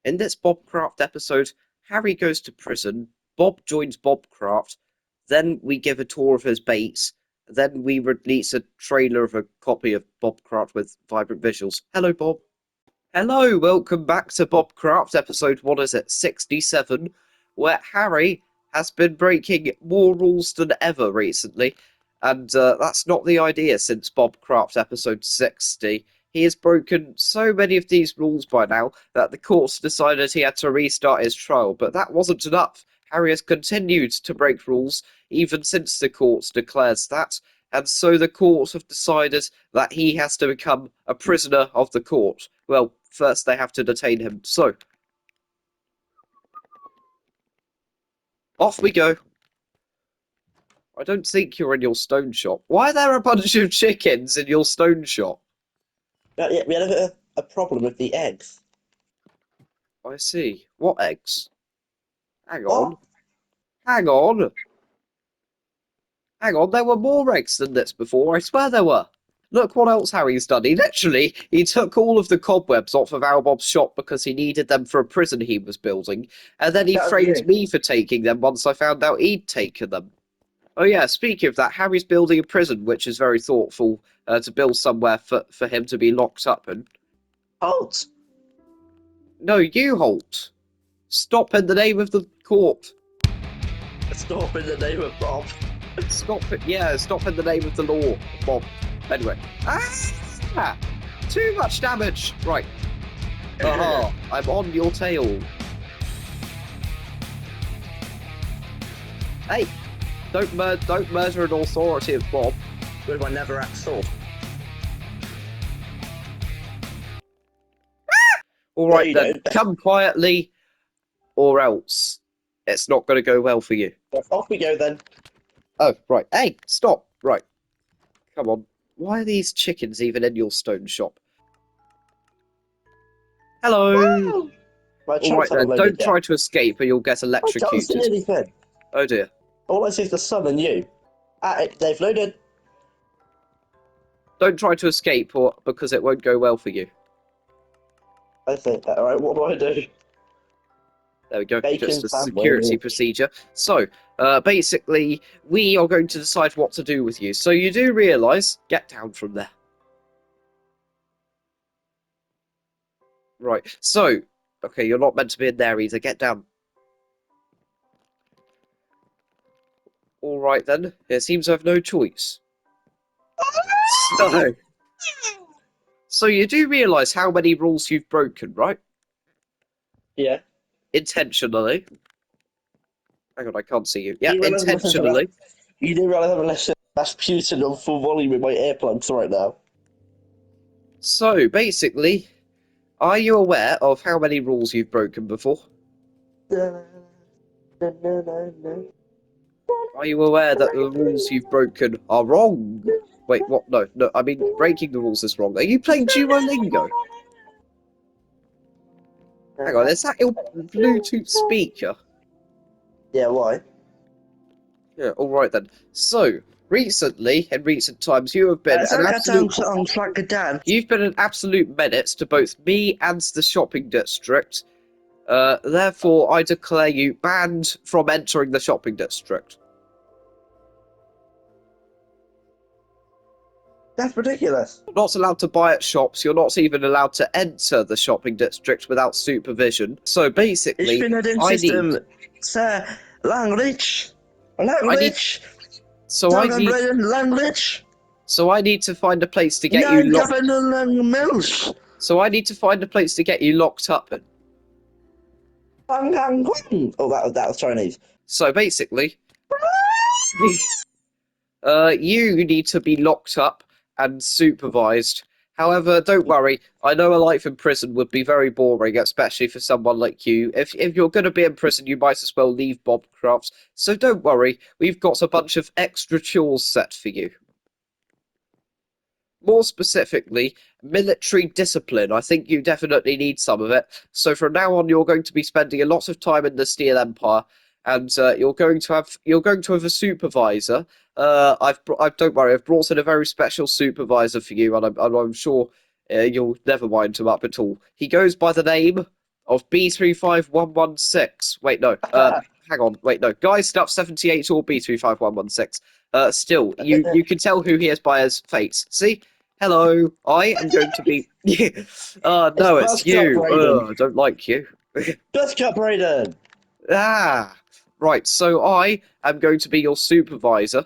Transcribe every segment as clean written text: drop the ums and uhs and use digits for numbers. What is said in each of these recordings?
In this Bobcraft episode, Harry goes to prison, Bob joins Bobcraft, then we give a tour of his base, then we release a trailer of a copy of Bobcraft with vibrant visuals. Hello, Bob. Hello, welcome back to Bobcraft episode, what is it, 67, where Harry has been breaking more rules than ever recently, and that's not the idea since Bobcraft episode 60. He has broken so many of these rules by now that the courts decided he had to restart his trial, but that wasn't enough. Harry has continued to break rules even since the courts declares that, and so the courts have decided that he has to become a prisoner of the court. Well, first they have to detain him. So, off we go. I don't think you're in your stone shop. Why are there a bunch of chickens in your stone shop? Yeah, we had a problem with the eggs. I see. What eggs? Hang on. What? Hang on. Hang on, there were more eggs than this before. I swear there were. Look what else Harry's done. He took all of the cobwebs off of Albob's shop because he needed them for a prison he was building, and then he That was framed you. me for taking them once I found out he'd taken them. Oh yeah, speaking of that, Harry's building a prison, which is very thoughtful to build somewhere for him to be locked up in. Halt! No, you halt. Stop in the name of the court. Stop in the name of Bob. Stop it. Yeah, stop in the name of the law, Bob. Anyway. Ah! Too much damage. Right. Aha, I'm on your tail. Hey, don't murder an authority of Bob. With my Neverac sword. All No, right you then, don't. come quietly, or else it's not going to go well for you. Off we go then. Oh, right. Hey, stop. Right. Come on. Why are these chickens even in your stone shop? Hello. My All right chunks haven't then, loaded don't yet. try to escape or you'll get I can't see electrocuted. anything. Oh dear. All I see is the sun and you. They've loaded. Don't try to escape or because it won't go well for you. I think. Alright, what do I do? There we go, Bacon just a security sandwich. procedure. So, basically, we are going to decide what to do with you. So you do realise, get down from there. Right, so, okay, you're not meant to be in there either, get down. Alright then, it seems I have no choice. So, so you do realise how many rules you've broken, right? Yeah. Intentionally. Hang on, I can't see you. Yeah, You realise I'm listening to intentionally. You do realise I'm listening to Rasputin on full volume with my earplugs right now. So, basically, are you aware of how many rules you've broken before? Are you aware that the rules you've broken are wrong? Wait, what? No, no, I mean, breaking the rules is wrong. Are you playing Duolingo? Hang on, is that your Bluetooth speaker? Yeah, why? Yeah, alright then. So, recently, in recent times, you have been an absolute... You've been an absolute menace to both me and the shopping district. Therefore, I declare you banned from entering the shopping district. That's ridiculous. You're not allowed to buy at shops. You're not even allowed to enter the shopping district without supervision. So basically, Ich bin in I system, need... Sir Langlitch. I need... So I need... Langlitch. So I need to find a place to get you locked... So I need to find a place to get you locked up in. Oh, that was Chinese. So basically... you need to be locked up and supervised. However, don't worry, I know a life in prison would be very boring, especially for someone like you. If you're going to be in prison, you might as well leave Bobcraft. So don't worry, we've got a bunch of extra chores set for you. More specifically, military discipline. I think you definitely need some of it. So from now on, you're going to be spending a lot of time in the Steel Empire, and you're going to have a supervisor. Don't worry, I've brought in a very special supervisor for you, and I'm sure you'll never wind him up at all. He goes by the name of B35116. Wait, no. Hang on. Wait, no. Guy Stuff 78 or B35116. Still, you can tell who he is by his face. See? Hello, I am going to be. It's No, it's Buzz Cut you. Brayden. I don't like you. Buzz Cut Brayden. Ah, right. So I am going to be your supervisor.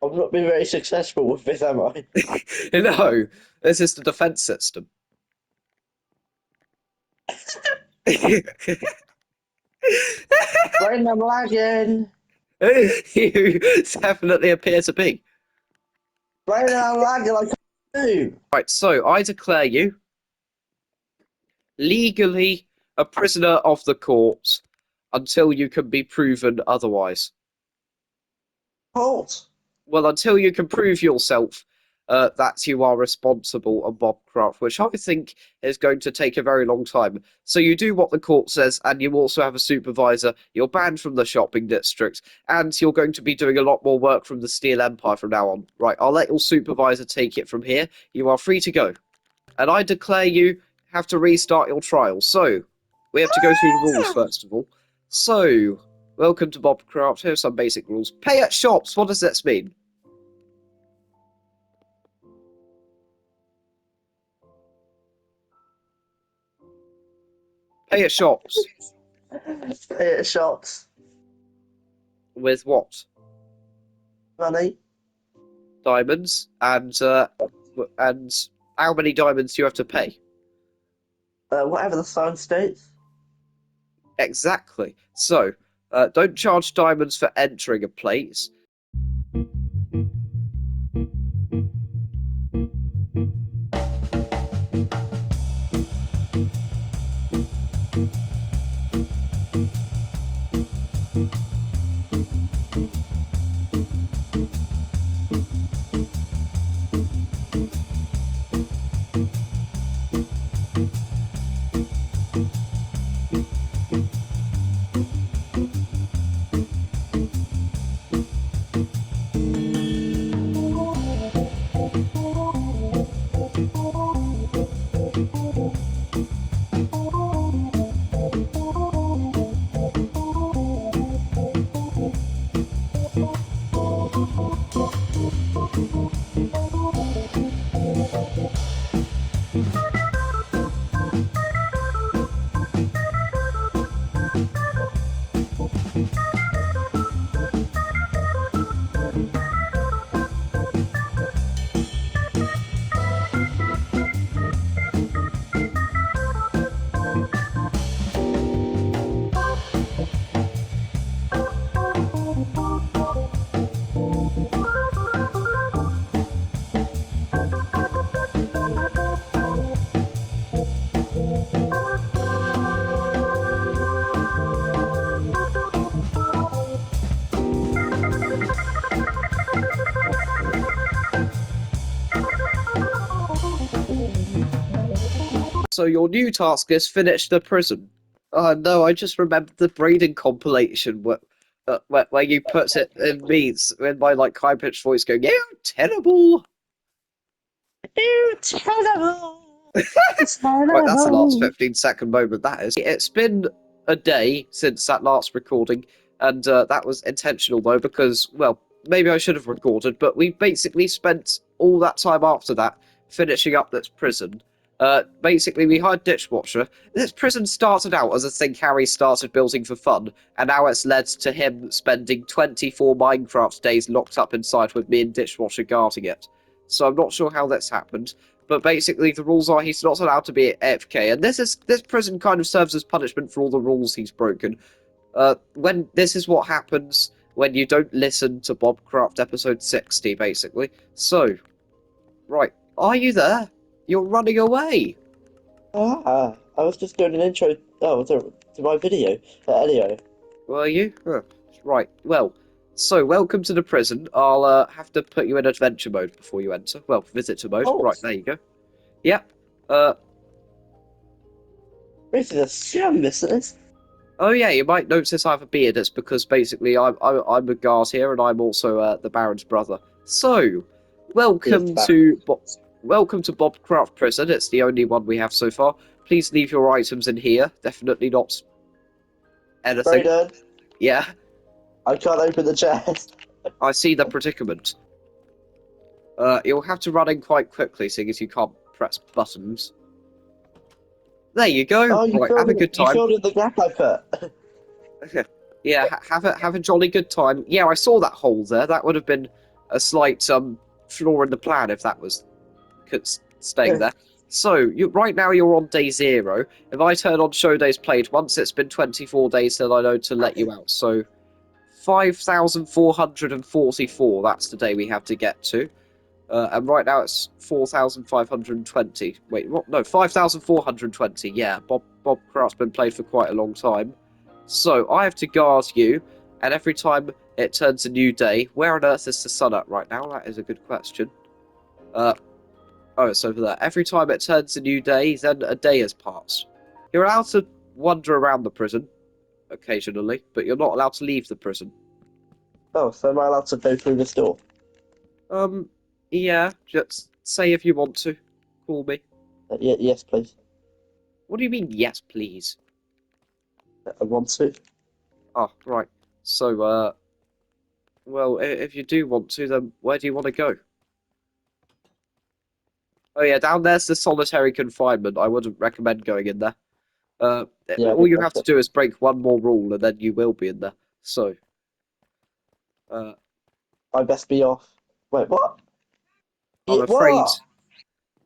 I've not been very successful with this, am I? No, this is the defense system. Brayden, I'm lagging. You definitely appear to be. Brayden, I'm lagging. I can't do. Right, so I declare you legally a prisoner of the courts until you can be proven otherwise. Halt. Well, until you can prove yourself that you are responsible on Bobcraft, which I think is going to take a very long time. So you do what the court says, and you also have a supervisor. You're banned from the shopping district, and you're going to be doing a lot more work from the Steel Empire from now on. Right, I'll let your supervisor take it from here. You are free to go. And I declare you have to restart your trial. So, we have to go through the rules first of all. So, welcome to Bobcraft. Here are some basic rules. Pay at shops. What does this mean? Pay at shops. Pay at shops. With what? Money. Diamonds. And how many diamonds do you have to pay? Whatever the sign states. Exactly. So, don't charge diamonds for entering a place. So your new task is finish the prison. Oh no, I just remembered the Braden compilation where you put it in means in my like high pitched voice going, "Yeah, terrible." You terrible. Right, that's the last Terrible. 15-second moment. That is. It's been a day since that last recording, and that was intentional though because well, maybe I should have recorded, but we basically spent all that time after that finishing up this prison. Basically, we hired Dishwasher. This prison started out as a thing Harry started building for fun, and now it's led to him spending 24 Minecraft days locked up inside with me and Dishwasher guarding it. So I'm not sure how that's happened, but basically the rules are he's not allowed to be AFK, and this prison kind of serves as punishment for all the rules he's broken. When this is what happens when you don't listen to Bobcraft episode 60, basically. So, right, are you there? You're running away. I was just doing an intro. Oh, to my video. Anyway. Were you? Huh. Right. Well, so welcome to the prison. I'll have to put you in adventure mode before you enter. Well, visitor mode. Right, Halt. there you go. Yep. This is a scam, this is. Oh yeah, you might notice I have a beard. It's because basically I'm a guard here, and I'm also the Baron's brother. So, Welcome back. to Welcome to Bobcraft Prison. It's the only one we have so far. Please leave your items in here. Definitely not anything. Brayden, Yeah, I can't open the chest. I see the predicament. You'll have to run in quite quickly, seeing as you can't press buttons. There you go. Oh, Right, have a good you time. filled in the gap I put. Yeah, have a jolly good time. Yeah, I saw that hole there. That would have been a slight flaw in the plan if that was staying there. So right now you're on day 0. If I turn on show days played, once it's been 24 days, then I know to let you out. So 5,444. That's the day we have to get to. And right now it's 4,520. Wait, what? No, 5,420. Yeah, Bobcraft's been played for quite a long time. So I have to guard you, and every time it turns a new day, where on earth is the sun at right now? That is a good question. Oh, it's over there. Every time it turns a new day, then a day has passed. You're allowed to wander around the prison occasionally, but you're not allowed to leave the prison. Oh, so am I allowed to go through this door? Yeah, just say if you want to. Call me. Yes, please. What do you mean, yes, please? I want to. Oh, right. So, well, if you do want to, then where do you want to go? Oh, yeah, down there's the solitary confinement. I wouldn't recommend going in there. Yeah, I All did you like have to it. do is break one more rule, and then you will be in there. So, uh, I best be off. Wait, what? I'm Yeah, afraid. what?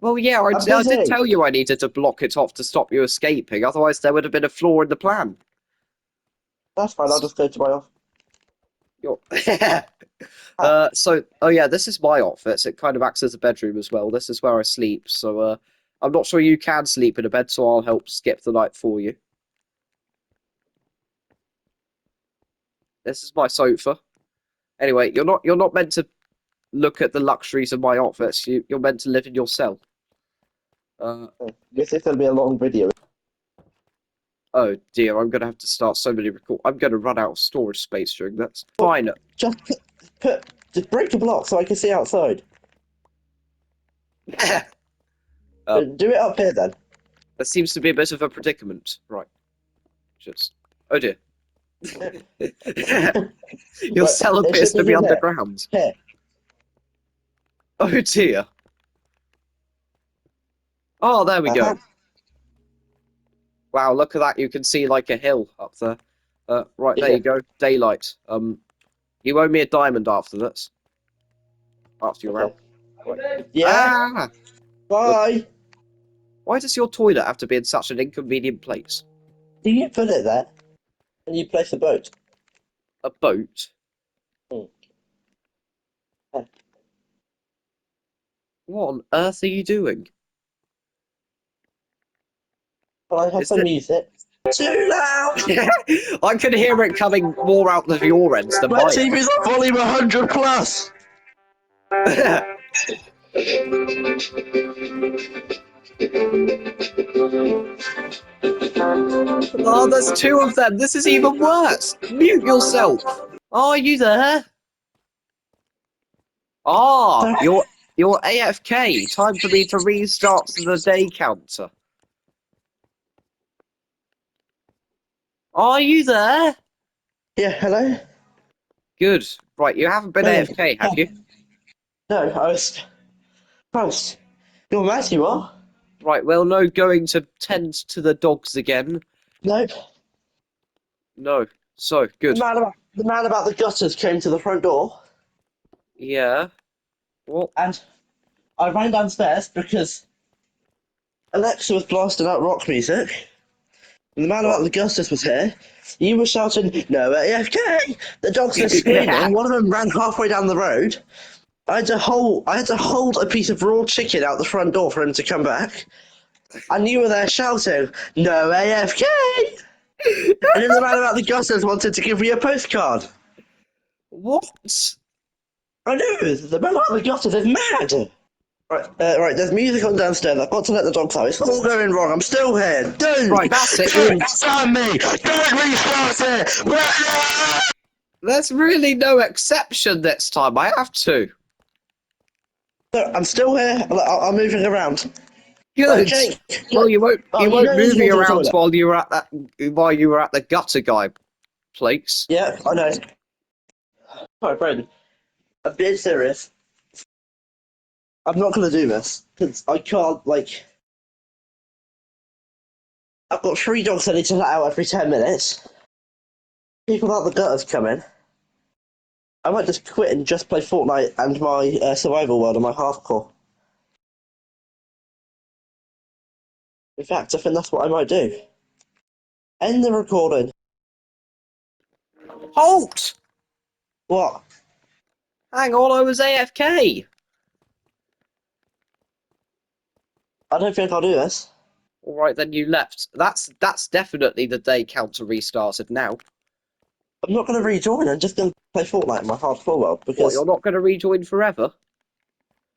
Well, yeah, I'm I did busy. tell you I needed to block it off to stop you escaping. Otherwise, there would have been a flaw in the plan. That's fine. I'll just go to my off. You're... Ah, oh yeah, this is my office. It kind of acts as a bedroom as well. This is where I sleep. So, I'm not sure you can sleep in a bed, so I'll help skip the night for you. This is my sofa. Anyway, you're not meant to look at the luxuries of my office. You're meant to live in your cell. Uh, guess it's gonna be a long video. oh dear, I'm gonna have to start so many record. I'm gonna run out of storage space during this. Fine. Just just break a block so I can see outside. uh, Do it up here then. there seems to be a bit of a predicament. Right. Just. Oh dear. Your Right, cell it appears should to be be in here. underground. Here. Oh dear. Oh, there we go. Uh-huh. Wow, look at that. You can see like a hill up there. Right, there Yeah. you go. Daylight. You owe me a diamond after this. After you're Okay. out. Right. Yeah. Ah! Look, Bye. why does your toilet have to be in such an inconvenient place? Do you put it there? And you place a boat? A boat? Hmm. Yeah. What on earth are you doing? Can I have Is some it? music? Too loud! I can hear it coming more out of your ends than My my TV's on volume 100 plus! end. Oh, there's 2 of them. This is even worse. Mute yourself. Are you there? Ah, you're AFK. Time for me to restart the day counter. Are you there? Yeah, hello? Good. Right, you haven't been Brilliant. AFK, have you? No, I was. Christ. You're mad, you are? Right, well, no going to tend to the dogs again. Nope. No. So, good. The man about the gutters came to the front door, Yeah. What? and I ran downstairs because Alexa was blasting out rock music. And the man about Right. the gutters was here. He was shouting, "No AFK!" The dogs were screaming. One of them ran halfway down the road. I had to hold a piece of raw chicken out the front door for him to come back. And you were there shouting, "No AFK!" And then the man about the gutters wanted to give me a postcard. What? I know, the man about the gutters is mad. Right, there's music on downstairs. I've got to let the dogs out. It's all going wrong. I'm still here. Right, that's it. Don't stop me! Don't restart it! There's really no exception this time. I have to. Look, I'm still here. I'm moving around. Right, Good. Jake. Well, Look. you Oh, you won't know there's move me water in the around toilet. while you were at the gutter guy place. Yeah, I know. Right, Brendan. I'm being serious. I'm not gonna do this because I can't. Like, I've got 3 dogs I need to let out every 10 minutes. People out the gutters coming. I might just quit and just play Fortnite and my survival world on my hardcore. In fact, I think that's what I might do. End the recording. Halt! What? Hang on, I was AFK. I don't think I'll do this. All right, then you left. That's definitely the day counter restarted now. I'm not going to rejoin. I'm just going to play Fortnite in my hardcore world What? You're because not going to rejoin forever?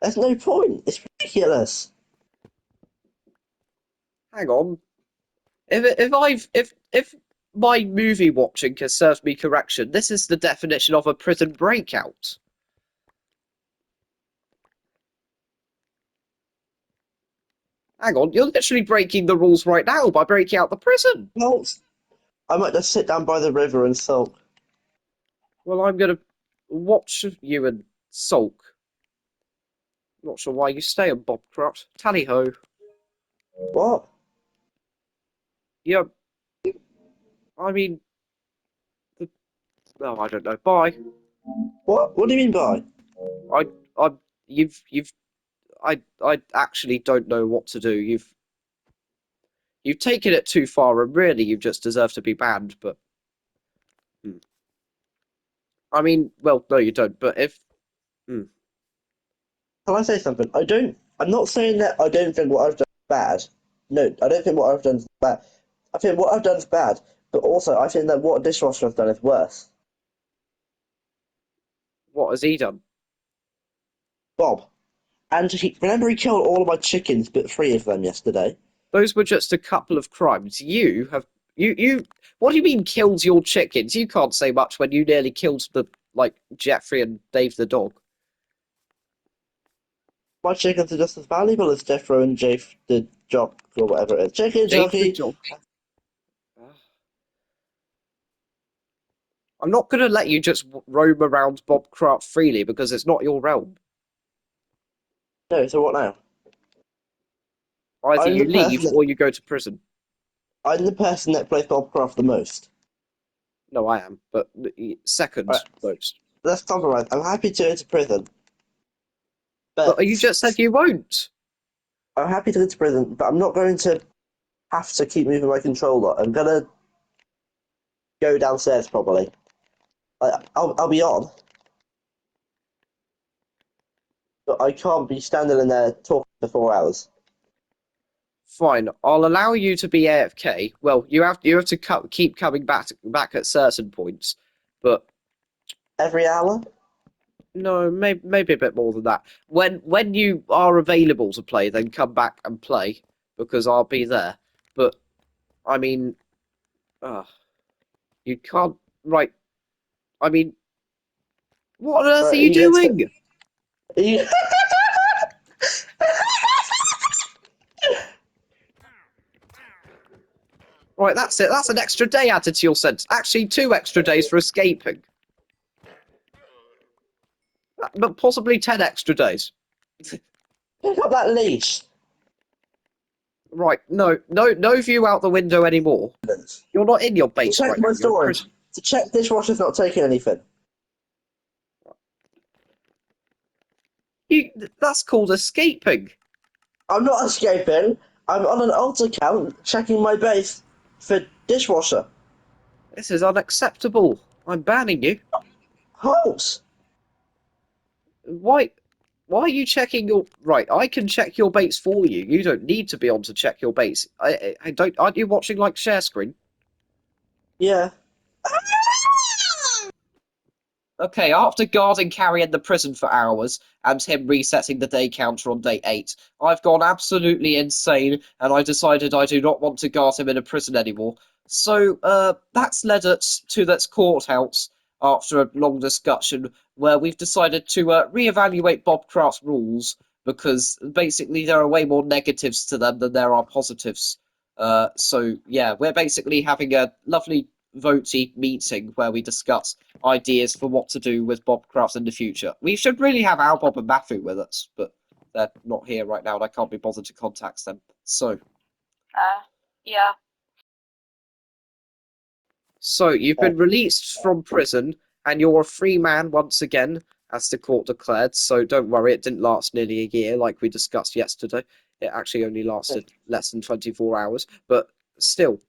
there's no point. It's ridiculous. Hang on. If my movie watching has served me correction, this is the definition of a prison breakout. Hang on, you're literally breaking the rules right now by breaking out the prison. Well, I might just sit down by the river and sulk. Well, I'm gonna watch you and sulk. Not sure why you stay on Bobcraft. Tally ho. What? Yeah, I mean, the, no, I don't know. Bye. What? What do you mean by? I, I, you've, I actually don't know what to do. You've taken it too far, and really, you just deserve to be banned. But, hmm. I mean, well, no, you don't. But if, hmm. Can I say something? I don't. I'm not saying that I don't think what I've done is bad. No, I don't think what I've done is bad. I think what I've done is bad, but also I think that what Dishwasher has done is worse. What has he done? Bob. And remember he killed all of my chickens but 3 of them yesterday? Those were just a couple of crimes. You have, you. What do you mean killed your chickens? You can't say much when you nearly killed the like Jeffrey and Dave the dog. My chickens are just as valuable as Jeffro and Jafe the Jock or whatever it is. Chicken Dave the jockey. dog. I'm not going to let you just roam around Bobcraft freely because it's not your realm. No, so what now? Either I'm the you person leave that or you go to prison. I'm the person that plays Bobcraft the most. No, I am, but second Right, most. let's compromise. I'm happy to go to prison, But but you just said you won't. I'm happy to go to prison, but I'm not going to have to keep moving my controller. I'm gonna go downstairs probably. I'll be on, but I can't be standing in there talking for 4 hours. Fine, I'll allow you to be AFK. Well, you have to keep coming back at certain points, but Every hour? no, maybe a bit more than that. When you are available to play, then come back and play because I'll be there. But I mean, uh, you can't. Right? I mean, what on earth are Right, you doing? are you Right, that's it. That's an extra day added to your sentence. Actually, 2 extra days for escaping, but possibly 10 extra days. pick up that leash? Right? No, no view out the window anymore. You're not in your To base check right now. my You're in storage. prison. To check dishwasher's not taking anything. That's called escaping. I'm not escaping. I'm on an alt account checking my base for dishwasher. This is unacceptable. I'm banning you. Halt! Why? Why are you checking your right? I can check your baits for you. You don't need to be on to check your baits. I don't. Aren't you watching like share screen? Yeah. Okay, after guarding Carrie in the prison for hours and him resetting the day counter on day 8, I've gone absolutely insane and I decided I do not want to guard him in a prison anymore. So, that's led us to this courthouse after a long discussion where we've decided to reevaluate Bobcraft's rules because basically there are way more negatives to them than there are positives. So yeah, we're basically having a lovely votey meeting where we discuss ideas for what to do with Bobcraft in the future. We should really have Al, Bob, and Matthew with us, but they're not here right now, and I can't be bothered to contact them. So, Yeah. so you've been released from prison, and you're a free man once again, as the court declared. So don't worry, it didn't last nearly a year like we discussed yesterday. It actually only lasted less than 24 hours, but still,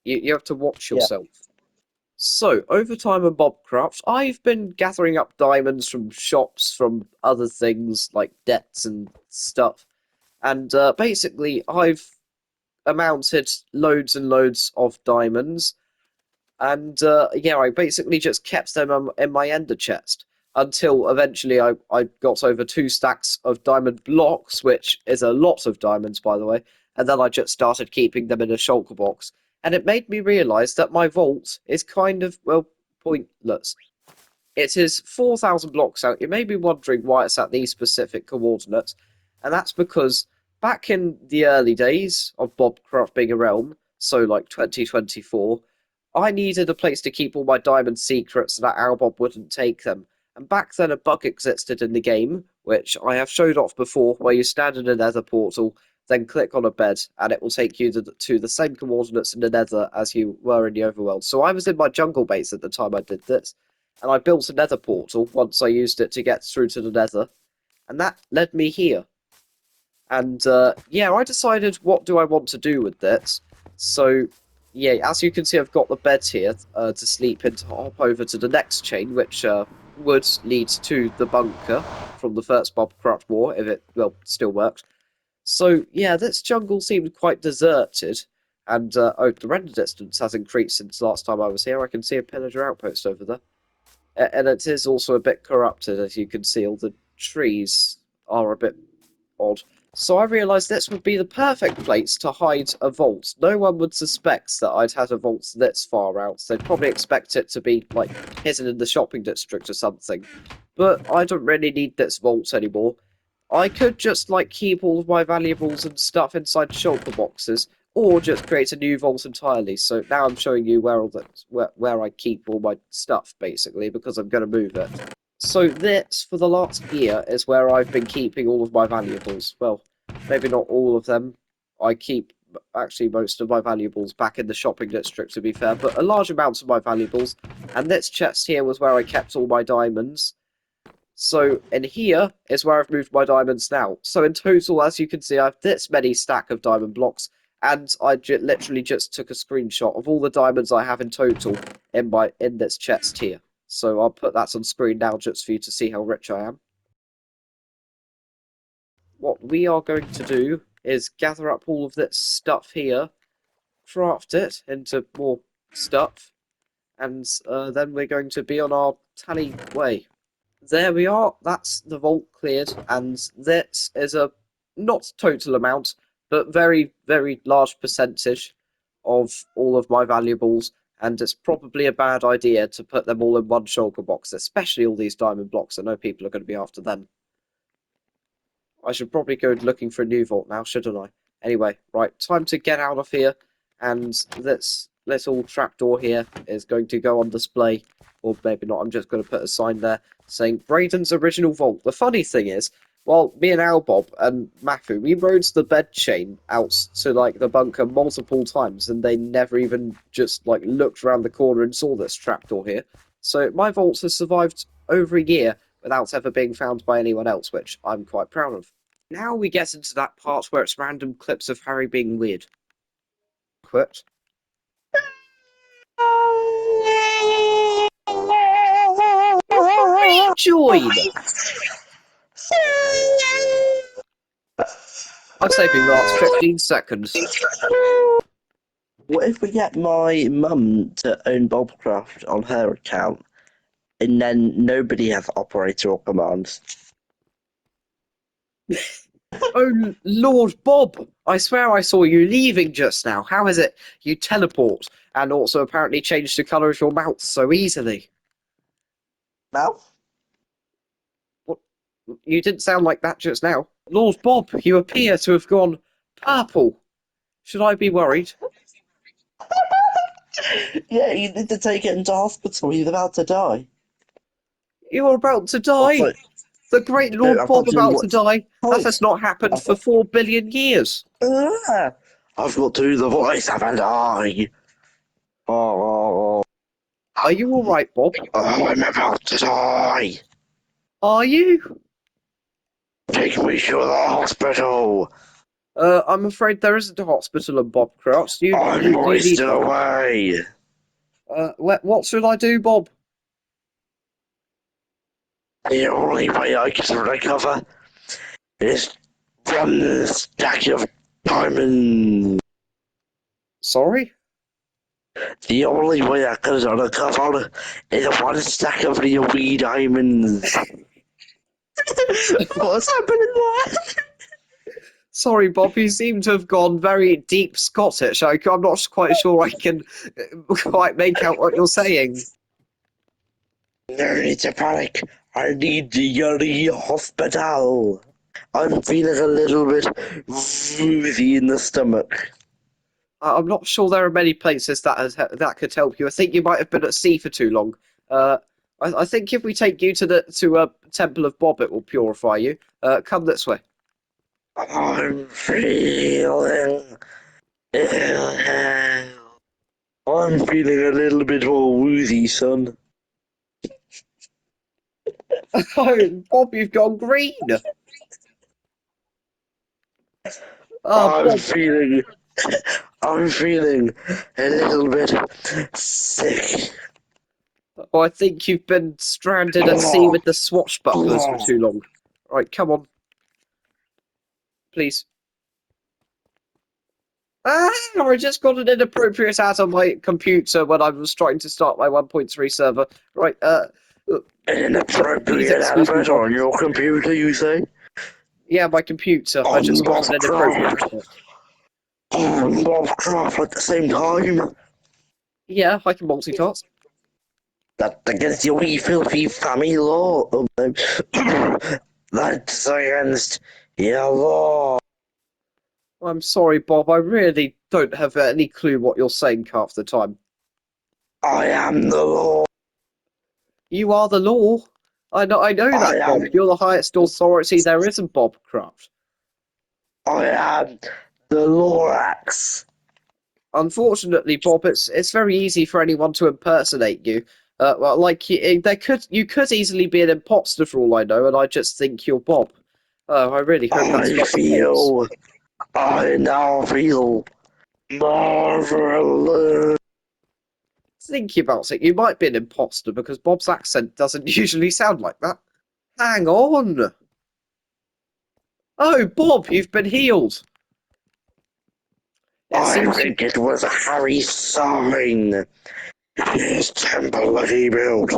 you have to watch Yeah. yourself. So, over time in Bobcraft, I've been gathering up diamonds from shops, from other things like debts and stuff. And basically, I've amounted loads and loads of diamonds. And yeah, I basically just kept them in my ender chest until eventually I got over 2 stacks of diamond blocks, which is a lot of diamonds, by the way. And then I just started keeping them in a shulker box. And it made me realize that my vault is kind of, well, pointless. It is 4,000 blocks out. You may be wondering why it's at these specific coordinates, and that's because back in the early days of Bobcraft being a realm, so like 2024, I needed a place to keep all my diamond secrets so that Albob wouldn't take them. And back then a bug existed in the game, which I have showed off before, where you stand in a nether portal, then click on a bed, and it will take you to the same coordinates in the nether as you were in the overworld. So I was in my jungle base at the time I did this, and I built a nether portal once I used it to get through to the nether, and that led me here. And yeah, I decided what do I want to do with this. So yeah, as you can see, I've got the bed here to sleep in to hop over to the next chain, which would lead to the bunker from the first Bobcraft War, if it, well, still worked. So yeah, this jungle seemed quite deserted. And oh, the render distance has increased since last time I was here. I can see a pillager outpost over there. And it is also a bit corrupted, as you can see. All the trees are a bit odd. So I realised this would be the perfect place to hide a vault. No one would suspect that I'd had a vault this far out. They'd probably expect it to be, like, hidden in the shopping district or something. But I don't really need this vault anymore. I could just, like, keep all of my valuables and stuff inside shulker boxes, or just create a new vault entirely. So now I'm showing you where all where I keep all my stuff, basically, because I'm going to move it. So this, for the last year, is where I've been keeping all of my valuables. Well, maybe not all of them. I keep, actually, most of my valuables back in the shopping district, to be fair, but a large amount of my valuables. And this chest here was where I kept all my diamonds. So in here is where I've moved my diamonds now. So in total, as you can see, I have this many stack of diamond blocks, and I literally just took a screenshot of all the diamonds I have in total in this chest here. So I'll put that on screen now just for you to see how rich I am. What we are going to do is gather up all of this stuff here, craft it into more stuff, and then we're going to be on our tally way. There we are, that's the vault cleared, and this is a not total amount, but very, very large percentage of all of my valuables, and it's probably a bad idea to put them all in one shulker box, especially all these diamond blocks. I know people are going to be after them. I should probably go looking for a new vault now, shouldn't I? Anyway, right, time to get out of here, and this little trapdoor here is going to go on display, or maybe not. I'm just going to put a sign there saying Braden's original vault. The funny thing is, well, me and Albob and Mafu, we rode the bed chain out to like the bunker multiple times, and they never even just like looked around the corner and saw this trapdoor here. So my vault has survived over a year without ever being found by anyone else, which I'm quite proud of. Now we get into that part where it's random clips of Harry being weird. Quit. Rejoin! I'm saving the last 15 seconds. What if we get my mum to own Bobcraft on her account, and then nobody has operator or commands? Oh, Lord Bob! I swear I saw you leaving just now. How is it you teleport and also apparently change the colour of your mouth so easily? Now? What? You didn't sound like that just now. Lord Bob, you appear to have gone purple. Should I be worried? Yeah, you need to take it into hospital. He's about to die. You're about to Also, die. The great Lord I've got Bob to do about to what? die. That Halt! has not happened I've for got, 4 billion years. I've got to do the voice, haven't I? Oh, Are you all right, Bob? I'm about to die. Are you? Take me to the hospital. I'm afraid there isn't a hospital in Bobcraft. I'm Do you need wasting one? away. What should I do, Bob? The only way I can recover is from the stack of diamonds. Sorry? The only way I can recover is one stack of the wee diamonds. What's happening there? Sorry, Bob, you seem to have gone very deep Scottish. I'm not quite sure I can quite make out what you're saying. No need to panic. I need the hospital. I'm feeling a little bit woozy in the stomach. I'm not sure there are many places that could help you. I think you might have been at sea for too long. Uh, I think if we take you to the Temple of Bob, it will purify you. Come this way. I'm feeling ill. I'm feeling a little bit more woozy, son. Oh, Bob, you've gone green. Oh, I'm Bob. feeling, I'm feeling a little bit sick. Oh, I think you've been stranded at sea with the swashbucklers for too long. Right, come on, please. Ah, I just got an inappropriate ad on my computer when I was trying to start my 1.3 server. Right, An please inappropriate excuse me, advert Bob. on your computer, you say? Yeah, my computer. I On just got an inappropriate Bobcraft. ad. On Bobcraft at the same time. Yeah, I can multitask. That against your wee filthy family law. That's against your law. I'm sorry, Bob. I really don't have any clue what you're saying half the time. I am the law. You are the law. I know I that, Bob. am. You're the highest authority there is in Bobcraft. I am the Lorax. Unfortunately, Bob, it's very easy for anyone to impersonate you. Well, like you could easily be an imposter for all I know, and I just think you're Bob. Oh, I really hope that's I not the case. feel. I now feel marvelous. Thinking about it, you might be an imposter because Bob's accent doesn't usually sound like that. Hang on. Oh, Bob, you've been healed. It I seems you. think it was Harry's sign. His temple that he built.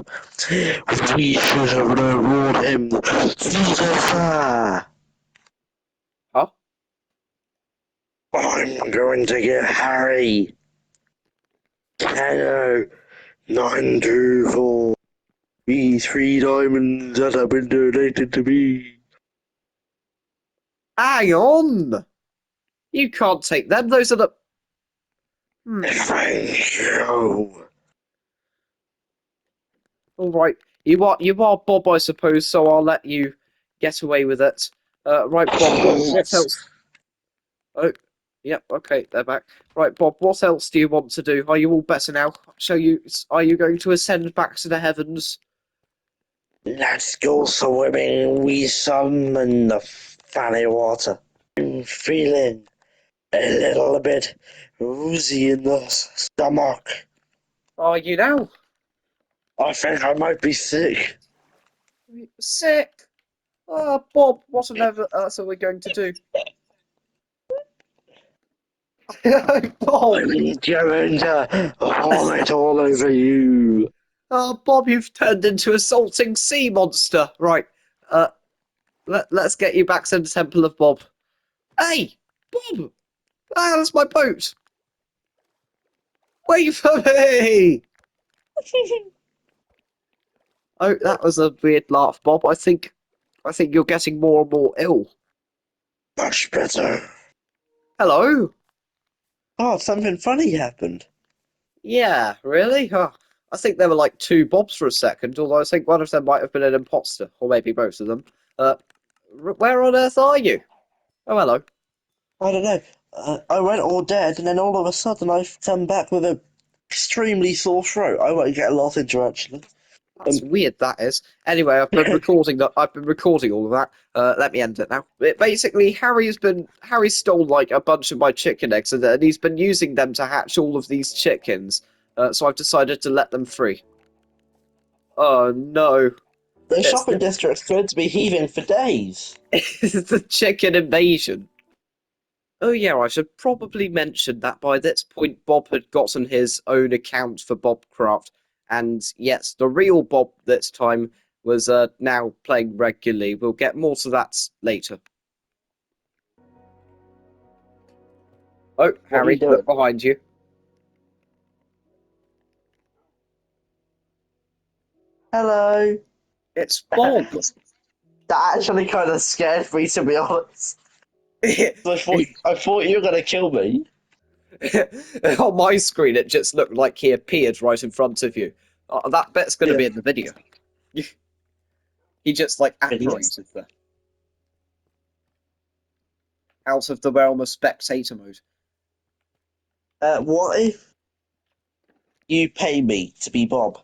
We should have brought him to the fair. Huh? I'm going to get Harry. Hello, 924. These 3 diamonds that have been donated to me. Hang on. You can't take them. Those are the. Thank you. All right. You are Bob, I suppose. So I'll let you get away with it. Right, Bob. What else? Oh, yep. Okay, they're back. Right, Bob. What else do you want to do? Are you all better now? Are you going to ascend back to the heavens? Let's go swimming, we some in the funny water. I'm feeling a little bit woozy in the stomach. Are you now I think I might be sick. sick? Bob. What on earth else are we going to do? Bob. I'm going to vomit all over you. Bob, you've turned into a salting sea monster. Right. Uh, let's get you back to the Temple of Bob. Hey, Bob. Ah, that's my boat. Wait for me. Oh, that was a weird laugh, Bob. I think I think you're getting more and more ill. Much better. Hello? Oh, something funny happened. Yeah, really? Huh. I think there were like two Bobs for a second, although I think one of them might have been an imposter, or maybe both of them. Where on earth are you? Oh, hello. I don't know. I went all dead, and then all of a sudden I've come back with a extremely sore throat. I won't get a lot into actually. That's weird, that is. Anyway, I've been recording that. I've been recording all of that. Let me end it now. Basically, Harry stole like a bunch of my chicken eggs, and he's been using them to hatch all of these chickens. So I've decided to let them free. Oh no, The it's shopping the district's going to be heaving for days. it's the chicken invasion. Oh yeah, I should probably mention that by this point Bob had gotten his own account for Bobcraft, and yes, the real Bob this time was now playing regularly. We'll get more to that later. Oh, What are you Harry, look doing? behind you. Hello. It's Bob. That actually kind of scared me, to be honest. I thought you were gonna kill me. On my screen, it just looked like he appeared right in front of you. That bit's going to Yeah. be in the video. He just like Idiots. apparated there, out of the realm of spectator mode. What if you pay me to be Bob?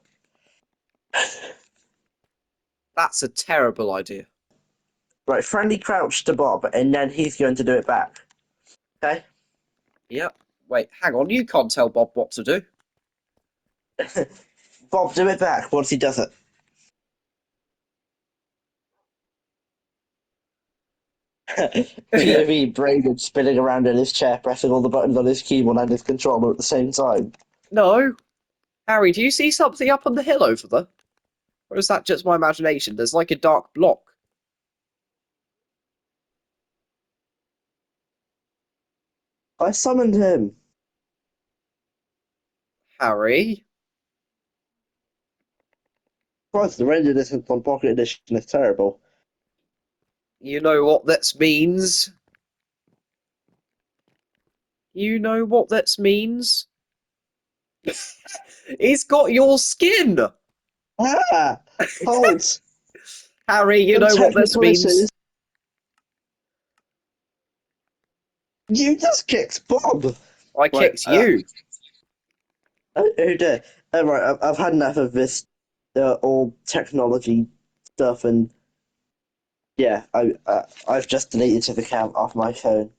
That's a terrible idea. Right, friendly crouch to Bob, and then he's going to do it back. Okay? Yep. Wait, hang on. You can't tell Bob what to do. Bob, do it back once he does it. POV Braden spinning around in his chair, pressing all the buttons on his keyboard and his controller at the same time. No. Harry, do you see something up on the hill over there? Or is that just my imagination? There's like a dark block. I summoned him. Harry? Christ, the render distance on Pocket Edition is terrible. You know what this means? You know what this means? He's got your skin! Ah! Halt! Harry, you Some know what this technical means? issues. You just kicked Bob! I Right, kicked you. oh dear. Right, I've had enough of this all technology stuff, and yeah, I've just deleted his account off my phone.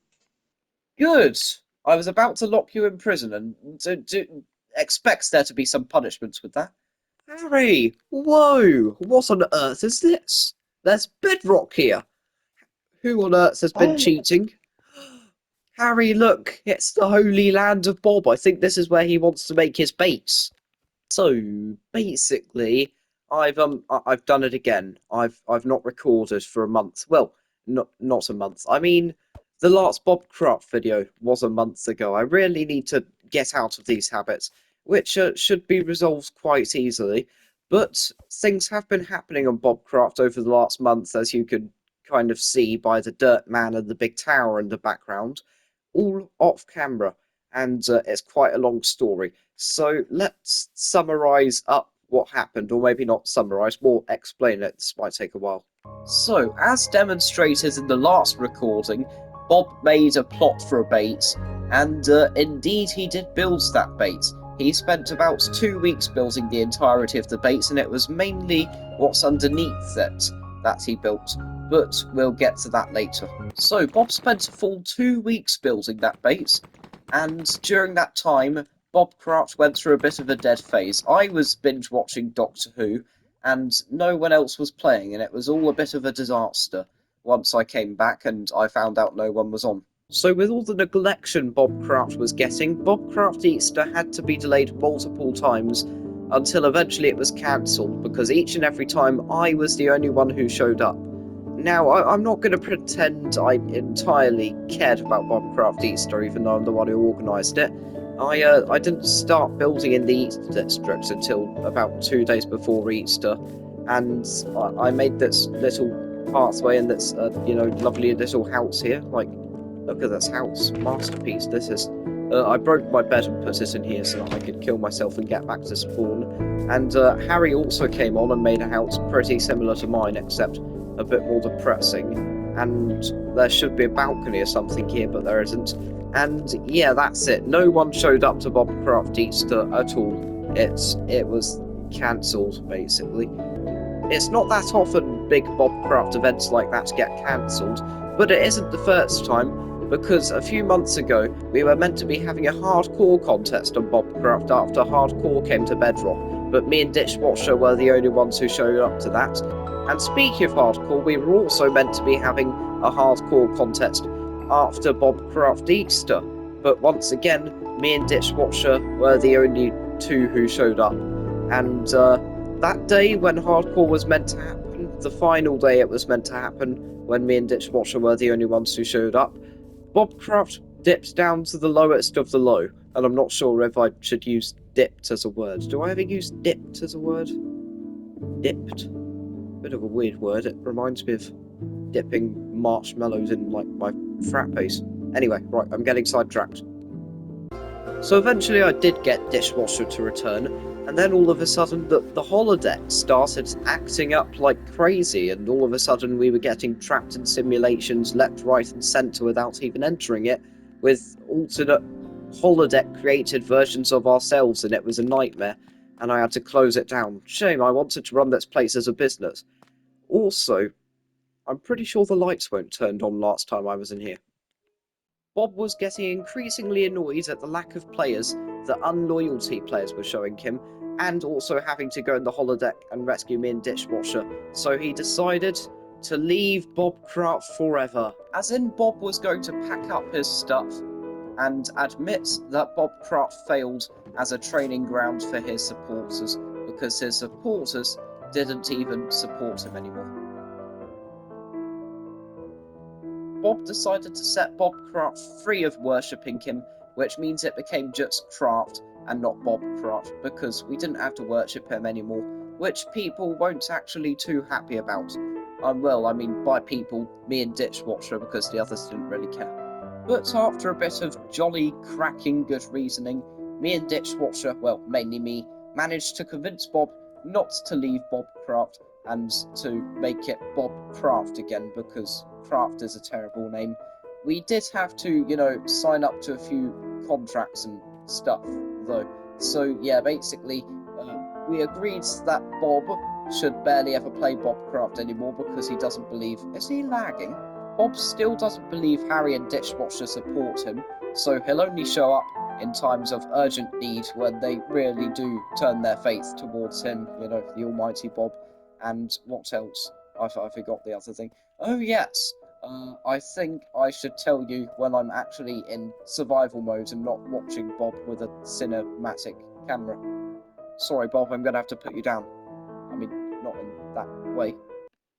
Good. I was about to lock you in prison and expects there to be some punishments with that. Harry! Whoa! What on earth is this? There's bedrock here. Who on earth has been Oh, cheating? Harry, look! It's the holy land of Bob. I think this is where he wants to make his baits. So basically, I've done it again. I've not recorded for a month. Well, not a month. I mean, the last Bobcraft video was a month ago. I really need to get out of these habits, which should be resolved quite easily. But things have been happening on Bobcraft over the last month, as you can kind of see by the dirt man and the big tower in the background, all off camera, and it's quite a long story. So let's summarize up what happened, or maybe not summarize, more explain it. This might take a while. So, as demonstrated in the last recording, Bob made a plot for a bait, and indeed he did build that bait. He spent about 2 weeks building the entirety of the bait, and it was mainly what's underneath it that he built, but we'll get to that later. So, Bob spent a full 2 weeks building that bait, and during that time, Bobcraft went through a bit of a dead phase. I was binge watching Doctor Who, and no one else was playing, and it was all a bit of a disaster once I came back and I found out no one was on. So, with all the neglection Bobcraft was getting, Bobcraft Easter had to be delayed multiple times until eventually it was cancelled because each and every time I was the only one who showed up. Now, I'm not going to pretend I entirely cared about Bobcraft Easter, even though I'm the one who organised it. I didn't start building in the Easter district until about 2 days before Easter, and I made this little pathway and this, lovely little house here. Like, look at this house, masterpiece. This is. I broke my bed and put it in here so that I could kill myself and get back to spawn. And Harry also came on and made a house pretty similar to mine, except a bit more depressing. And there should be a balcony or something here, but there isn't. And yeah, that's it. No one showed up to Bobcraft Easter at all. It was cancelled, basically. It's not that often big Bobcraft events like that get cancelled, but it isn't the first time, because a few months ago we were meant to be having a hardcore contest on Bobcraft after hardcore came to Bedrock, but me and Dishwasher were the only ones who showed up to that. And speaking of hardcore, we were also meant to be having a hardcore contest after Bobcraft Easter, but once again, me and Dishwasher were the only two who showed up. And that day when hardcore was meant to happen, the final day it was meant to happen, when me and Dishwasher were the only ones who showed up, Bobcraft dipped down to the lowest of the low, and I'm not sure if I should use dipped as a word. Do I ever use dipped as a word? Dipped? Bit of a weird word. It reminds me of dipping marshmallows in, like, my frappes. Anyway, right, I'm getting sidetracked. So eventually I did get Dishwasher to return, and then all of a sudden the holodeck started acting up like crazy, and all of a sudden we were getting trapped in simulations left, right and centre without even entering it, with alternate holodeck created versions of ourselves, and it was a nightmare, and I had to close it down. Shame, I wanted to run this place as a business. Also, I'm pretty sure the lights weren't turned on last time I was in here. Bob was getting increasingly annoyed at the lack of players that unloyalty players were showing him, and also having to go in the holodeck and rescue me and Dishwasher, so he decided to leave Bobcraft forever. As in, Bob was going to pack up his stuff and admit that Bobcraft failed as a training ground for his supporters, because his supporters didn't even support him anymore. Bob decided to set Bobcraft free of worshipping him, which means it became just Craft and not Bobcraft, because we didn't have to worship him anymore, which people weren't actually too happy about. Well, I mean by people, me and Dishwasher, because the others didn't really care. But after a bit of jolly, cracking good reasoning, me and Dishwasher, well, mainly me, managed to convince Bob not to leave Bobcraft and to make it Bobcraft again, because Craft is a terrible name. We did have to, sign up to a few contracts and stuff, though. So, yeah, basically, we agreed that Bob should barely ever play Bobcraft anymore because he doesn't believe... Is he lagging? Bob still doesn't believe Harry and Dishwasher support him, so he'll only show up in times of urgent need when they really do turn their faith towards him, the almighty Bob. And what else? I forgot the other thing. Oh, yes. I think I should tell you when I'm actually in survival mode and not watching Bob with a cinematic camera. Sorry, Bob, I'm going to have to put you down. I mean, not in that way.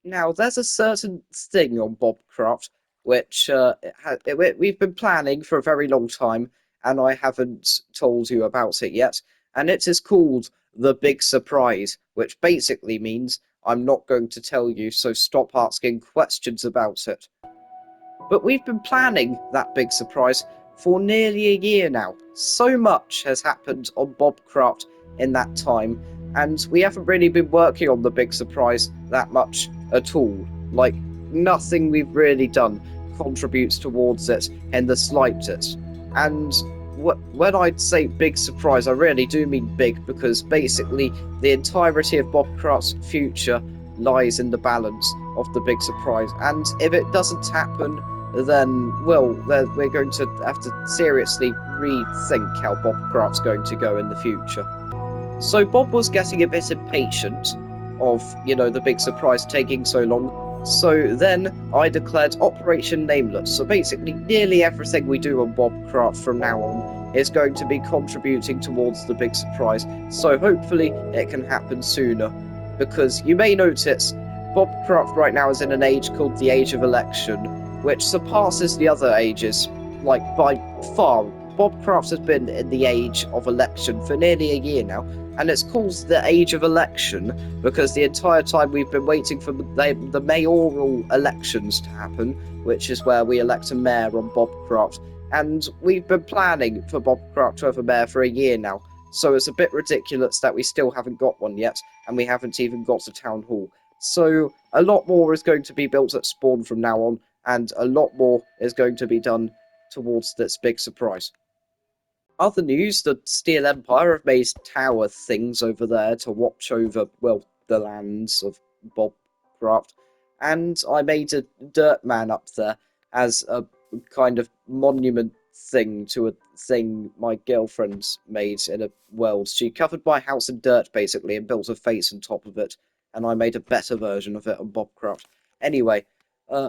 Now, there's a certain thing on Bobcraft which we've been planning for a very long time, and I haven't told you about it yet, and it is called the Big Surprise, which basically means I'm not going to tell you, so stop asking questions about it. But we've been planning that big surprise for nearly a year now. So much has happened on Bobcraft in that time, and we haven't really been working on the big surprise that much at all. Like, nothing we've really done contributes towards it in the slightest. And when I say big surprise, I really do mean big, because basically the entirety of Bobcraft's future lies in the balance of the big surprise. And if it doesn't happen, then, well, we're going to have to seriously rethink how Bobcraft's going to go in the future. So Bob was getting a bit impatient of, the big surprise taking so long. So then I declared Operation Nameless. So basically nearly everything we do on Bobcraft from now on is going to be contributing towards the big surprise. So hopefully it can happen sooner. Because you may notice, Bobcraft right now is in an age called the Age of Election, which surpasses the other ages, like, by far. Bobcraft has been in the Age of Election for nearly a year now, and it's called the Age of Election because the entire time we've been waiting for the mayoral elections to happen, which is where we elect a mayor on Bobcraft. And we've been planning for Bobcraft to have a mayor for a year now, so it's a bit ridiculous that we still haven't got one yet, and we haven't even got a town hall. So a lot more is going to be built at spawn from now on, and a lot more is going to be done towards this big surprise. Other news, the Steel Empire have made tower things over there to watch over, well, the lands of Bobcraft. And I made a dirt man up there as a kind of monument thing to a thing my girlfriend made in a world. She covered my house in dirt, basically, and built a face on top of it. And I made a better version of it on Bobcraft. Anyway,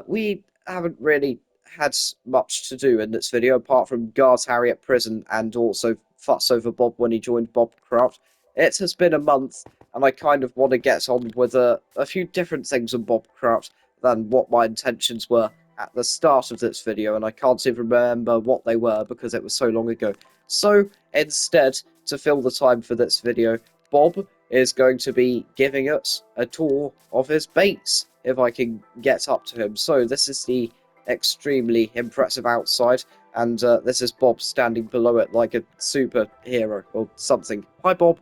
we haven't really had much to do in this video apart from guard Harry at prison and also fuss over Bob when he joined Bobcraft. It has been a month and I kind of want to get on with a few different things on Bobcraft than what my intentions were at the start of this video, and I can't even remember what they were because it was so long ago. So instead, to fill the time for this video, Bob is going to be giving us a tour of his base if I can get up to him. So this is the extremely impressive outside, and this is Bob standing below it like a superhero or something. Hi, Bob.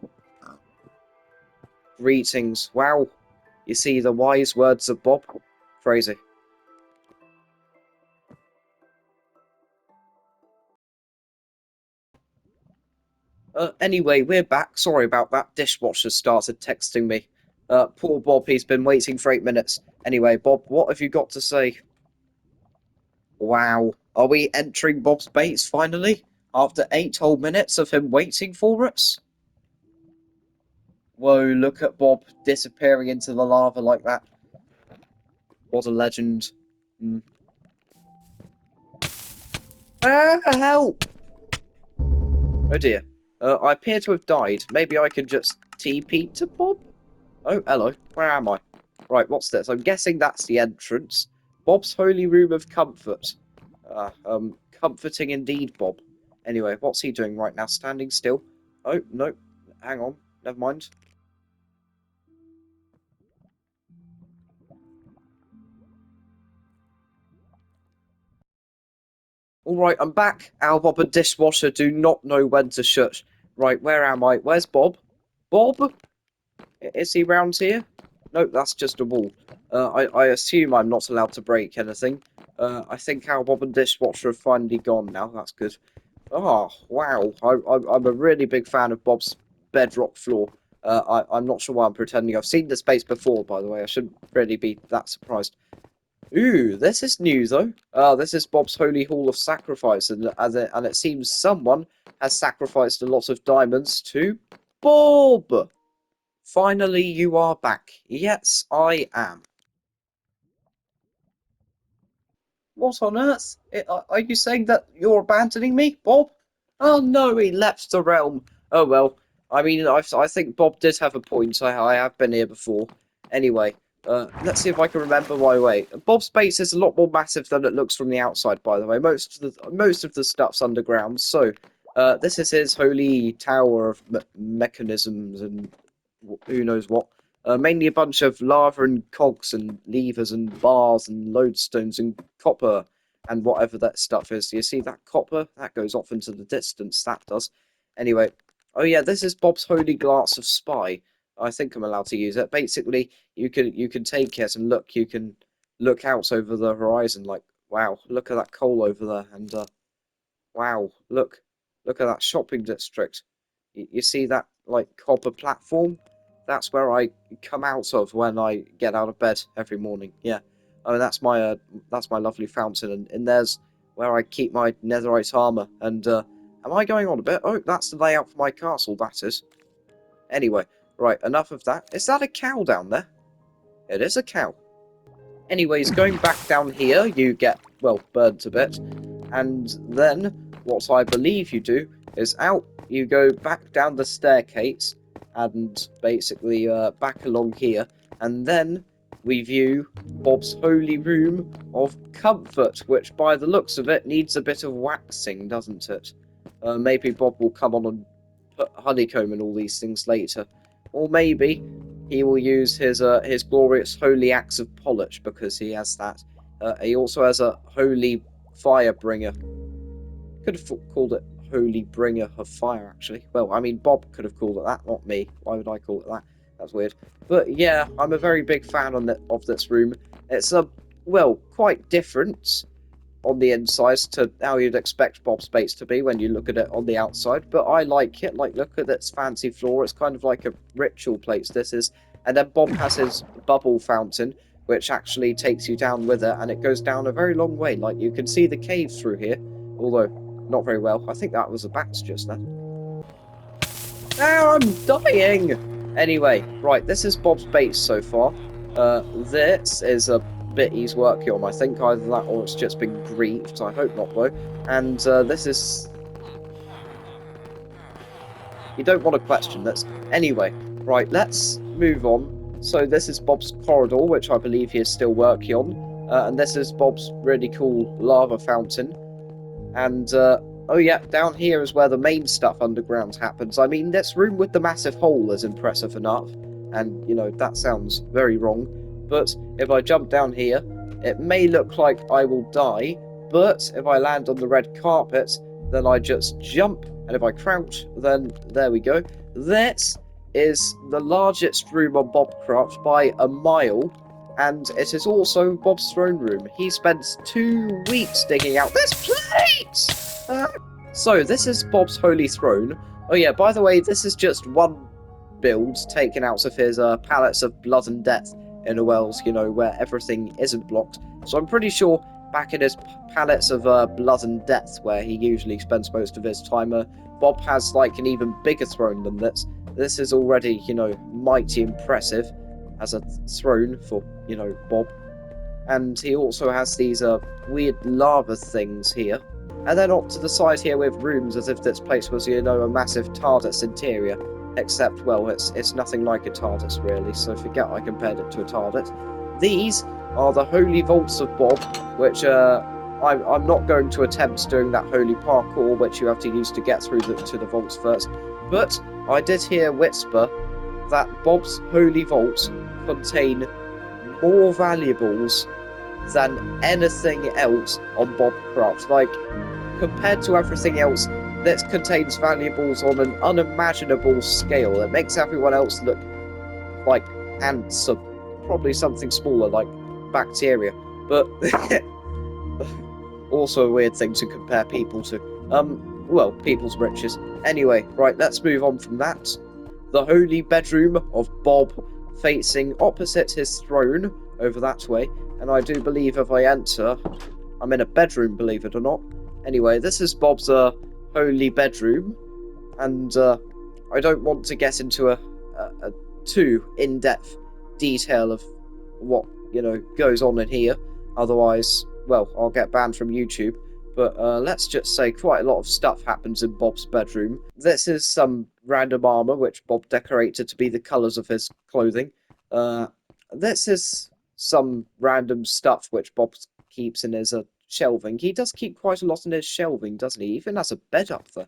Greetings. Wow. You see the wise words of Bob? Crazy. Anyway, we're back. Sorry about that. Dishwasher started texting me. Poor Bob, he's been waiting for 8 minutes. Anyway, Bob, what have you got to say? Wow. Are we entering Bob's base finally? After 8 whole minutes of him waiting for us? Whoa, look at Bob disappearing into the lava like that. What a legend. Mm. Ah, help! Oh dear. I appear to have died. Maybe I can just TP to Bob? Oh, hello. Where am I? Right, what's this? I'm guessing that's the entrance. Bob's Holy Room of Comfort. Comforting indeed, Bob. Anyway, what's he doing right now? Standing still? Oh, no. Hang on. Never mind. Alright, I'm back. Al, Bob and Dishwasher do not know when to shush. Right, where am I? Where's Bob? Bob? Is he round here? No, that's just a wall. I assume I'm not allowed to break anything. I think Al, Bob and Dishwasher have finally gone now. That's good. Oh, wow. I'm a really big fan of Bob's bedrock floor. I'm not sure why I'm pretending. I've seen this base before, by the way. I shouldn't really be that surprised. Ooh, this is new, though. This is Bob's Holy Hall of Sacrifice, and it seems someone has sacrificed a lot of diamonds to Bob. Finally, you are back. Yes, I am. What on earth? Are you saying that you're abandoning me, Bob? Oh no, he left the realm. Oh well. I mean, I think Bob did have a point. I have been here before. Anyway, let's see if I can remember my way. Bob's base is a lot more massive than it looks from the outside, by the way. Most of the stuff's underground. So, this is his holy tower of mechanisms and who knows what. Mainly a bunch of lava and cogs and levers and bars and lodestones and copper and whatever that stuff is. You see that copper? That goes off into the distance, that does. Anyway, oh yeah, this is Bob's Holy Glass of Spy. I think I'm allowed to use it. Basically, you can take it and look. You can look out over the horizon like, wow, look at that coal over there. And wow, look at that shopping district. You see that like copper platform? That's where I come out of when I get out of bed every morning. Yeah, I mean that's my lovely fountain, and there's where I keep my netherite armor. And am I going on a bit? Oh, that's the layout for my castle. That is. Anyway, right, enough of that. Is that a cow down there? It is a cow. Anyways, going back down here, you get, well, burnt a bit. And then, what I believe you do is out, you go back down the staircase, and basically back along here. And then we view Bob's Holy Room of Comfort, which by the looks of it needs a bit of waxing, doesn't it? Maybe Bob will come on and put honeycomb and all these things later. Or maybe he will use his glorious holy axe of polish, because he has that. He also has a holy fire bringer. Could have called it holy bringer of fire, actually. Well, I mean, Bob could have called it that, not me. Why would I call it that? That's weird. But yeah, I'm a very big fan of this room. It's well, quite different on the inside to how you'd expect Bob's Baits to be when you look at it on the outside, but I like it. Like, look at its fancy floor. It's kind of like a ritual place, this is. And then Bob has his bubble fountain, which actually takes you down with it, and it goes down a very long way. Like, you can see the cave through here, although not very well. I think that was a bat just then. Now I'm dying! Anyway, right, this is Bob's Baits so far. This is a bit he's working on, I think. Either that or it's just been griefed. I hope not, though. And this is... You don't want to question this. Anyway, right, let's move on. So this is Bob's corridor, which I believe he is still working on. And this is Bob's really cool lava fountain. And, oh yeah, down here is where the main stuff underground happens. I mean, this room with the massive hole is impressive enough. And, you know, that sounds very wrong. But if I jump down here, it may look like I will die, but if I land on the red carpet, then I just jump, and if I crouch, then there we go. This is the largest room on Bobcraft by a mile, and it is also Bob's throne room. He spends 2 weeks digging out this plate! So, this is Bob's holy throne. Oh yeah, by the way, this is just one build taken out of his pallets of blood and death in a Wells, you know, where everything isn't blocked. So I'm pretty sure back in his pallets of blood and death, where he usually spends most of his time, Bob has like an even bigger throne than this. This is already, you know, mighty impressive as a throne for, you know, Bob. And he also has these weird lava things here. And then up to the side here with rooms, as if this place was, you know, a massive TARDIS interior. Except, well, it's nothing like a TARDIS, really, so forget I compared it to a TARDIS. These are the holy vaults of Bob, which I'm not going to attempt doing that holy parkour, which you have to use to get through to the vaults first. But I did hear whisper that Bob's holy vaults contain more valuables than anything else on Bobcraft. Like, compared to everything else, this contains valuables on an unimaginable scale. It makes everyone else look like ants, or probably something smaller, like bacteria. But also a weird thing to compare people to. Well, people's riches. Anyway, right, let's move on from that. The holy bedroom of Bob, facing opposite his throne, over that way. And I do believe if I enter, I'm in a bedroom, believe it or not. Anyway, this is Bob's holy bedroom, and I don't want to get into a too in-depth detail of what, you know, goes on in here. Otherwise, well, I'll get banned from YouTube. But let's just say quite a lot of stuff happens in Bob's bedroom. This is some random armor which Bob decorated to be the colors of his clothing. This is some random stuff which Bob keeps in his shelving. He does keep quite a lot in his shelving, doesn't he? He even has a bed up there.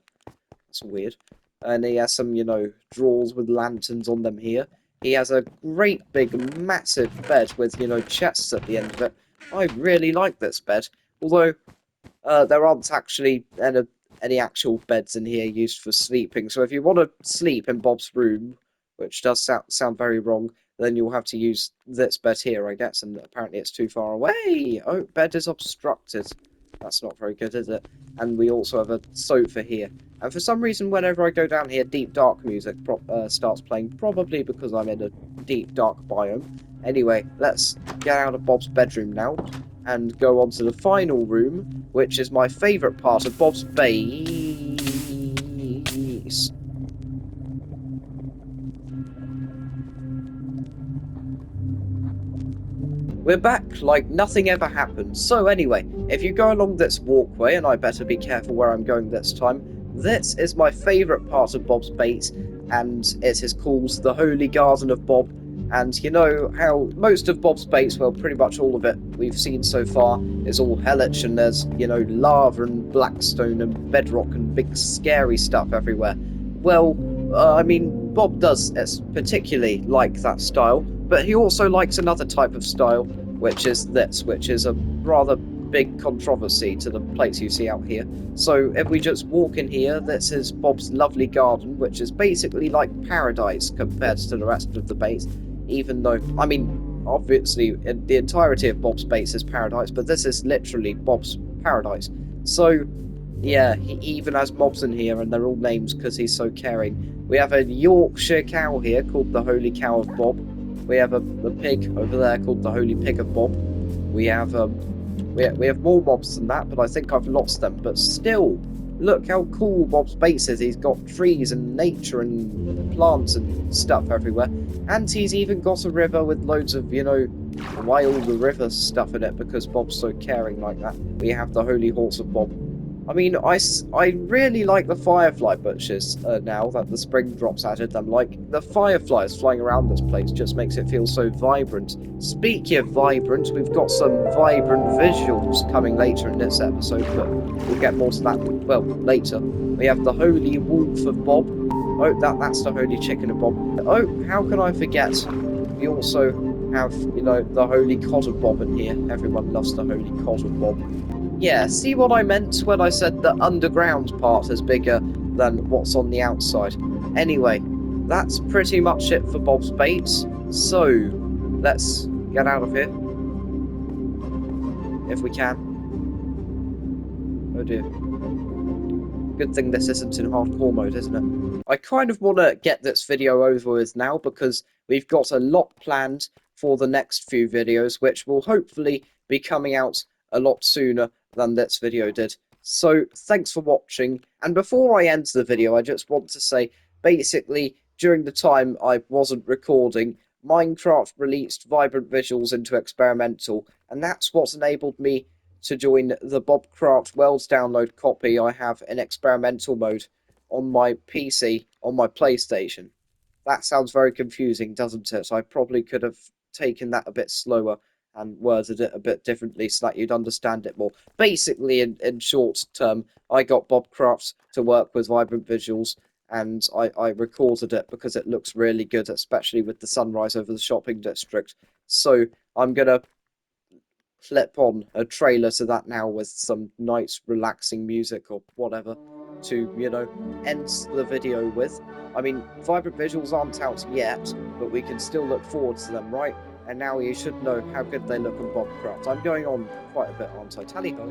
That's weird. And he has some, you know, drawers with lanterns on them here. He has a great big massive bed with, you know, chests at the end of it. I really like this bed. Although there aren't actually any actual beds in here used for sleeping. So if you want to sleep in Bob's room, which does sound very wrong, then you'll have to use this bed here, I guess, and apparently it's too far away. Oh, bed is obstructed. That's not very good, is it? And we also have a sofa here. And for some reason, whenever I go down here, deep dark music starts playing, probably because I'm in a deep dark biome. Anyway, let's get out of Bob's bedroom now and go on to the final room, which is my favourite part of Bob's base. We're back like nothing ever happened. So anyway, if you go along this walkway, and I better be careful where I'm going this time, this is my favourite part of Bob's base, and it is called the Holy Garden of Bob. And you know how most of Bob's base, well, pretty much all of it we've seen so far, is all hellish, and there's, you know, lava and blackstone and bedrock and big scary stuff everywhere. well, I mean, Bob does particularly like that style, but he also likes another type of style, which is this, which is a rather big controversy to the place you see out here. So if we just walk in here, this is Bob's lovely garden, which is basically like paradise compared to the rest of the base, even though, I mean, obviously, the entirety of Bob's base is paradise, but this is literally Bob's paradise. So yeah, he even has mobs in here, and they're all names because he's so caring. We have a Yorkshire cow here called the Holy Cow of Bob. We have a pig over there called the Holy Pig of Bob. We have we have more mobs than that, but I think I've lost them. But still, look how cool Bob's base is. He's got trees and nature and plants and stuff everywhere, and he's even got a river with loads of wild river stuff in it because Bob's so caring like that. We have the Holy Horse of Bob. I mean, I really like the firefly bushes now that the spring drops added them. Like, the fireflies flying around this place just makes it feel so vibrant. Speaking of vibrant, we've got some vibrant visuals coming later in this episode, but we'll get more to that, well, later. We have the Holy Wolf of Bob. Oh, that's the Holy Chicken of Bob. Oh, how can I forget? We also have, the Holy Cod of Bob in here. Everyone loves the Holy Cod of Bob. Yeah, see what I meant when I said the underground part is bigger than what's on the outside. Anyway, that's pretty much it for Bob's Baits. So, let's get out of here. If we can. Oh dear. Good thing this isn't in hardcore mode, isn't it? I kind of want to get this video over with now because we've got a lot planned for the next few videos, which will hopefully be coming out a lot sooner than this video did. So, thanks for watching, and before I end the video, I just want to say, basically, during the time I wasn't recording, Minecraft released Vibrant Visuals into Experimental, and that's what's enabled me to join the Bobcraft Worlds download copy I have in Experimental mode on my PC, on my PlayStation. That sounds very confusing, doesn't it? I probably could have taken that a bit slower and worded it a bit differently so that you'd understand it more. Basically, in short term, I got Bobcraft to work with Vibrant Visuals, and I recorded it because it looks really good, especially with the sunrise over the shopping district. So I'm going to clip on a trailer to that now with some nice relaxing music or whatever to, end the video with. I mean, Vibrant Visuals aren't out yet, but we can still look forward to them, right? And now you should know how good they look on Bobcraft. I'm going on quite a bit, aren't I? Tally ho.